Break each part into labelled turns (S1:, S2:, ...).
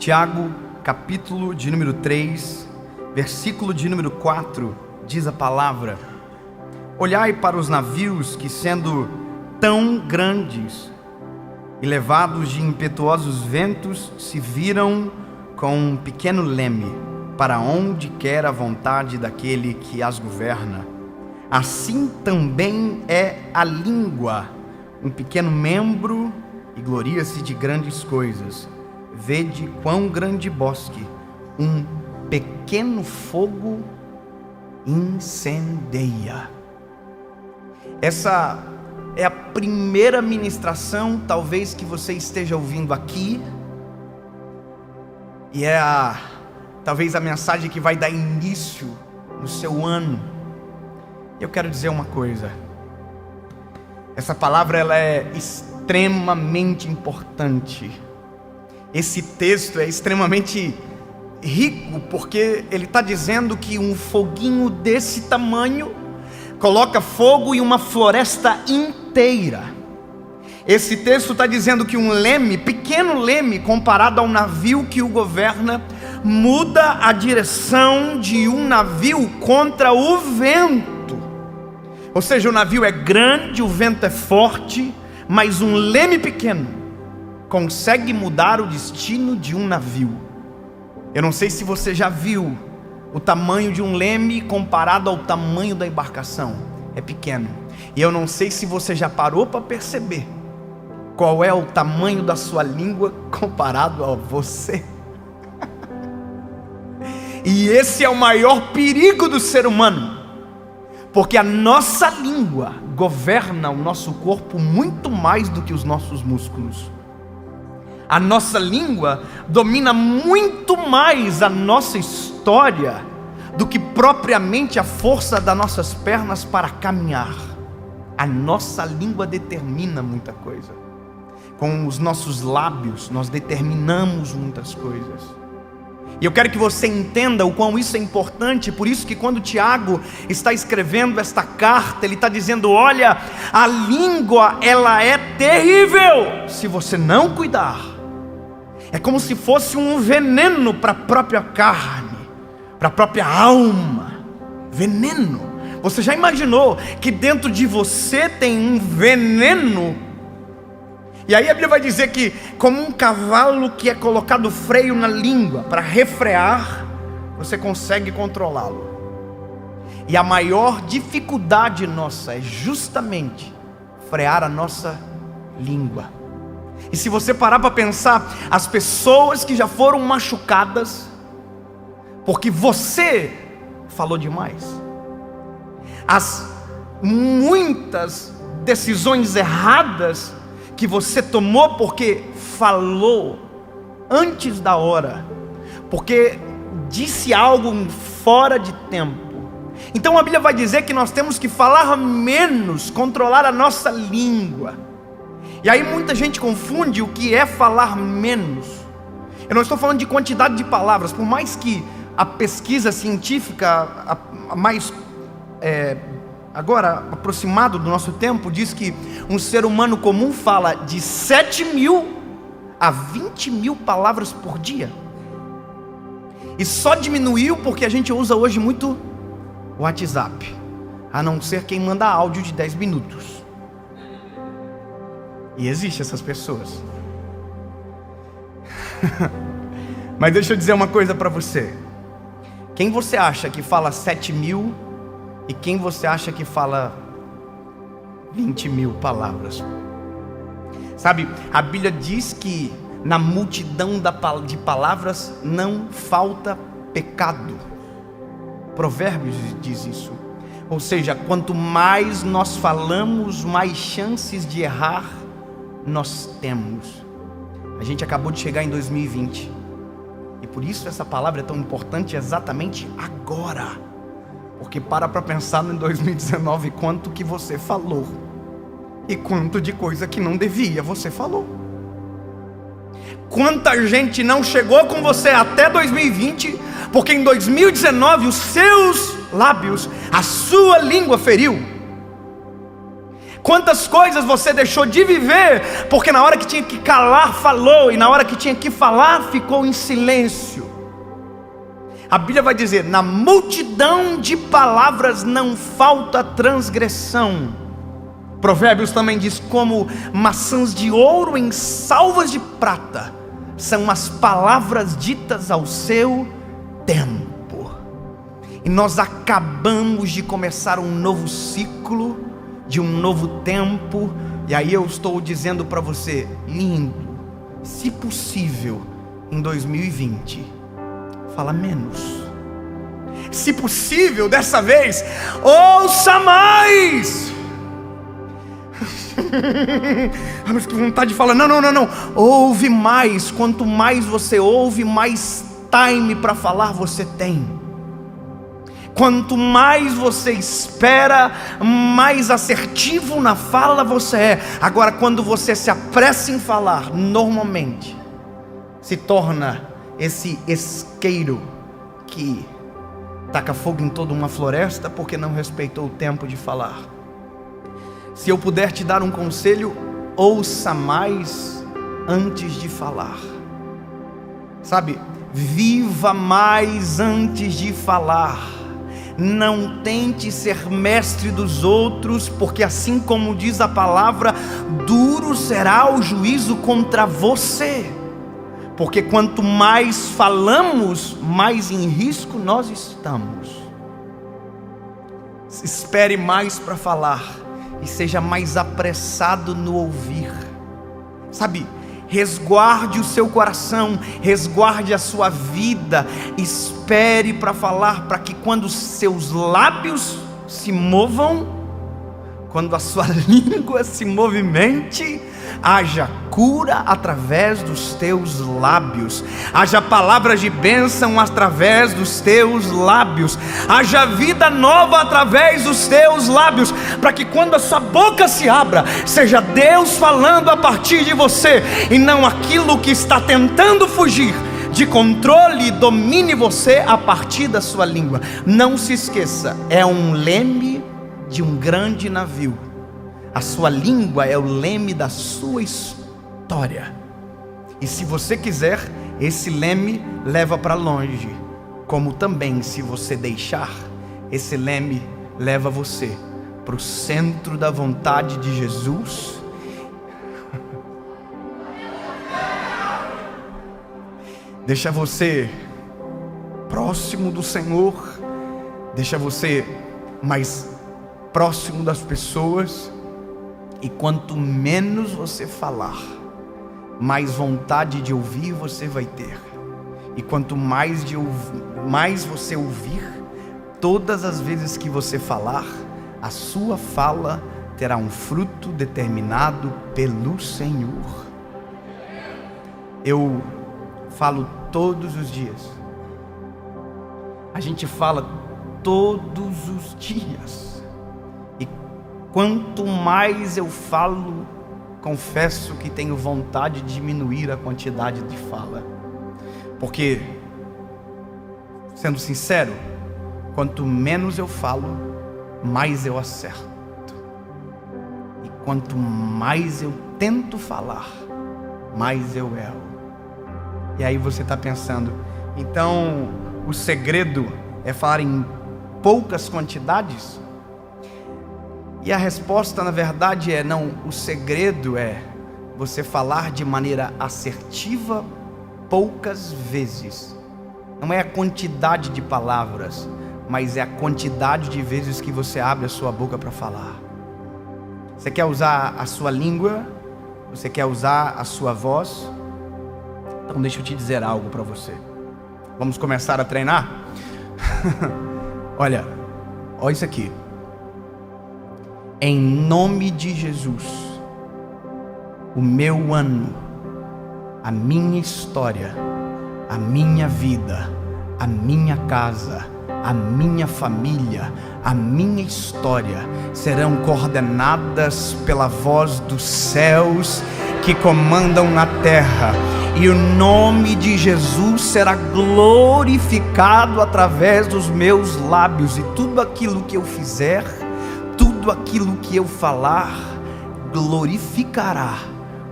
S1: Tiago, capítulo de número 3, versículo de número 4, diz a palavra: olhai para os navios que, sendo tão grandes e levados de impetuosos ventos, se viram com um pequeno leme, para onde quer a vontade daquele que as governa. Assim também é a língua, um pequeno membro, e gloria-se de grandes coisas. Vede quão grande bosque um pequeno fogo incendeia. Essa é a primeira ministração, talvez, que você esteja ouvindo aqui, e talvez a mensagem que vai dar início no seu ano. Eu quero dizer uma coisa: essa palavra ela é extremamente importante. Esse texto é extremamente rico, porque ele está dizendo que um foguinho desse tamanho coloca fogo em uma floresta inteira. Esse texto está dizendo que um leme, pequeno leme, comparado ao navio que o governa, muda a direção de um navio contra o vento. Ou seja, o navio é grande, o vento é forte, mas um leme pequeno consegue mudar o destino de um navio. Eu não sei se você já viu o tamanho de um leme comparado ao tamanho da embarcação. É pequeno. E eu não sei se você já parou para perceber qual é o tamanho da sua língua comparado a você. E esse é o maior perigo do ser humano, porque a nossa língua governa o nosso corpo muito mais do que os nossos músculos. A nossa língua domina muito mais a nossa história do que propriamente a força das nossas pernas para caminhar. A nossa língua determina muita coisa. Com os nossos lábios nós determinamos muitas coisas. E eu quero que você entenda o quão isso é importante. Por isso que quando Tiago está escrevendo esta carta, ele está dizendo: olha, a língua ela é terrível se você não cuidar. É como se fosse um veneno para a própria carne, para a própria alma. Veneno. Você já imaginou que dentro de você tem um veneno? E aí a Bíblia vai dizer que, como um cavalo que é colocado freio na língua para refrear, você consegue controlá-lo. E a maior dificuldade nossa é justamente frear a nossa língua. E se você parar para pensar, as pessoas que já foram machucadas porque você falou demais, as muitas decisões erradas que você tomou porque falou antes da hora, porque disse algo fora de tempo. Então a Bíblia vai dizer que nós temos que falar menos, controlar a nossa língua. E aí muita gente confunde o que é falar menos. Eu não estou falando de quantidade de palavras, por mais que a pesquisa científica mais agora aproximado do nosso tempo diz que um ser humano comum fala de 7.000 a 20.000 palavras por dia. E só diminuiu porque a gente usa hoje muito o WhatsApp, a não ser quem manda áudio de 10 minutos. E existem essas pessoas. Mas deixa eu dizer uma coisa para você. Quem você acha que fala 7.000 e quem você acha que fala 20.000 palavras? Sabe, a Bíblia diz que na multidão de palavras não falta pecado. Provérbios diz isso. Ou seja, quanto mais nós falamos, mais chances de errar nós temos. A gente acabou de chegar em 2020, e por isso essa palavra é tão importante exatamente agora, porque para pensar em 2019, quanto que você falou, e quanto de coisa que não devia você falou. Quanta gente não chegou com você até 2020, porque em 2019 os seus lábios, a sua língua feriu. Quantas coisas você deixou de viver, porque na hora que tinha que calar, falou, e na hora que tinha que falar, ficou em silêncio. A Bíblia vai dizer: na multidão de palavras não falta transgressão. Provérbios também diz: como maçãs de ouro em salvas de prata são as palavras ditas ao seu tempo. E nós acabamos de começar um novo ciclo, de um novo tempo. E aí eu estou dizendo para você: lindo, se possível, em 2020, fala menos. Se possível, dessa vez, ouça mais. Mas que vontade de falar: não, ouve mais. Quanto mais você ouve, mais time para falar você tem. Quanto mais você espera, mais assertivo na fala você é. Agora, quando você se apressa em falar, normalmente se torna esse isqueiro que taca fogo em toda uma floresta, porque não respeitou o tempo de falar. Se eu puder te dar um conselho, ouça mais antes de falar. Sabe, viva mais antes de falar. Não tente ser mestre dos outros, porque assim como diz a palavra, duro será o juízo contra você. Porque quanto mais falamos, mais em risco nós estamos. Espere mais para falar e seja mais apressado no ouvir. Sabe, resguarde o seu coração, resguarde a sua vida, espere para falar, para que quando os seus lábios se movam, quando a sua língua se movimente, haja cura através dos teus lábios, haja palavras de bênção através dos teus lábios, haja vida nova através dos teus lábios, para que quando a sua boca se abra, seja Deus falando a partir de você, e não aquilo que está tentando fugir de controle domine você a partir da sua língua. Não se esqueça, é um leme de um grande navio. A sua língua é o leme da sua história. E se você quiser, esse leme leva para longe. Como também, se você deixar, esse leme leva você para o centro da vontade de Jesus. Deixa você próximo do Senhor. Deixa você mais próximo das pessoas. E quanto menos você falar, mais vontade de ouvir você vai ter. E quanto mais você ouvir, todas as vezes que você falar, a sua fala terá um fruto determinado pelo Senhor. Eu falo todos os dias. A gente fala todos os dias. Quanto mais eu falo, confesso que tenho vontade de diminuir a quantidade de fala. Porque, sendo sincero, quanto menos eu falo, mais eu acerto. E quanto mais eu tento falar, mais eu erro. E aí você está pensando: então o segredo é falar em poucas quantidades? E a resposta, na verdade, é não. O segredo é você falar de maneira assertiva poucas vezes. Não é a quantidade de palavras, mas é a quantidade de vezes que você abre a sua boca para falar. Você quer usar a sua língua? Você quer usar a sua voz? Então deixa eu te dizer algo para você. Vamos começar a treinar? Olha isso aqui. Em nome de Jesus, o meu ano, a minha história, a minha vida, a minha casa, a minha família, a minha história serão coordenadas pela voz dos céus que comandam na terra, e o nome de Jesus será glorificado através dos meus lábios, e tudo aquilo que eu fizer, tudo tudo aquilo que eu falar glorificará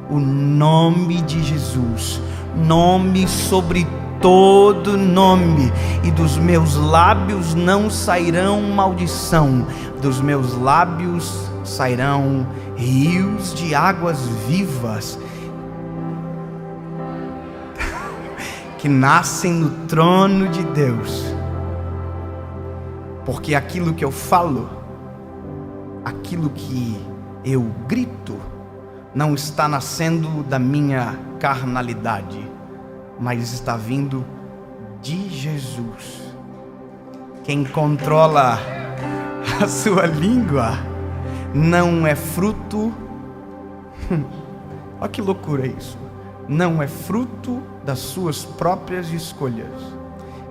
S1: o nome de Jesus, nome sobre todo nome, e dos meus lábios não sairão maldição, dos meus lábios sairão rios de águas vivas que nascem no trono de Deus. Porque aquilo que eu falo, aquilo que eu grito, não está nascendo da minha carnalidade, mas está vindo de Jesus. Quem controla a sua língua não é fruto, olha que loucura isso, não é fruto das suas próprias escolhas.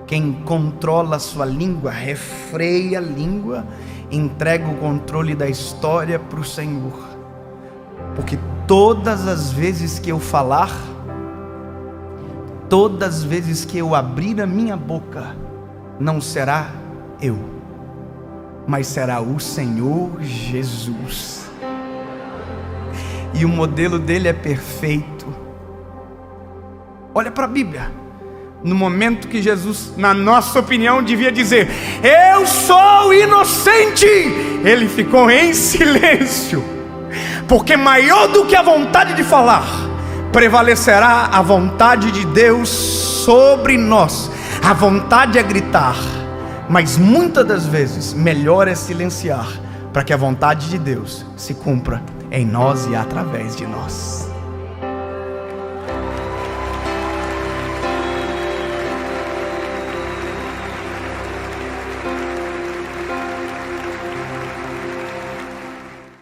S1: Quem controla a sua língua, refreia a língua, entrega o controle da história para o Senhor. Porque todas as vezes que eu falar, todas as vezes que eu abrir a minha boca, não será eu, mas será o Senhor Jesus. E o modelo dele é perfeito. Olha para a Bíblia. No momento que Jesus, na nossa opinião, devia dizer: eu sou inocente, ele ficou em silêncio, porque maior do que a vontade de falar, prevalecerá a vontade de Deus sobre nós. A vontade é gritar, mas muitas das vezes melhor é silenciar, para que a vontade de Deus se cumpra em nós e através de nós.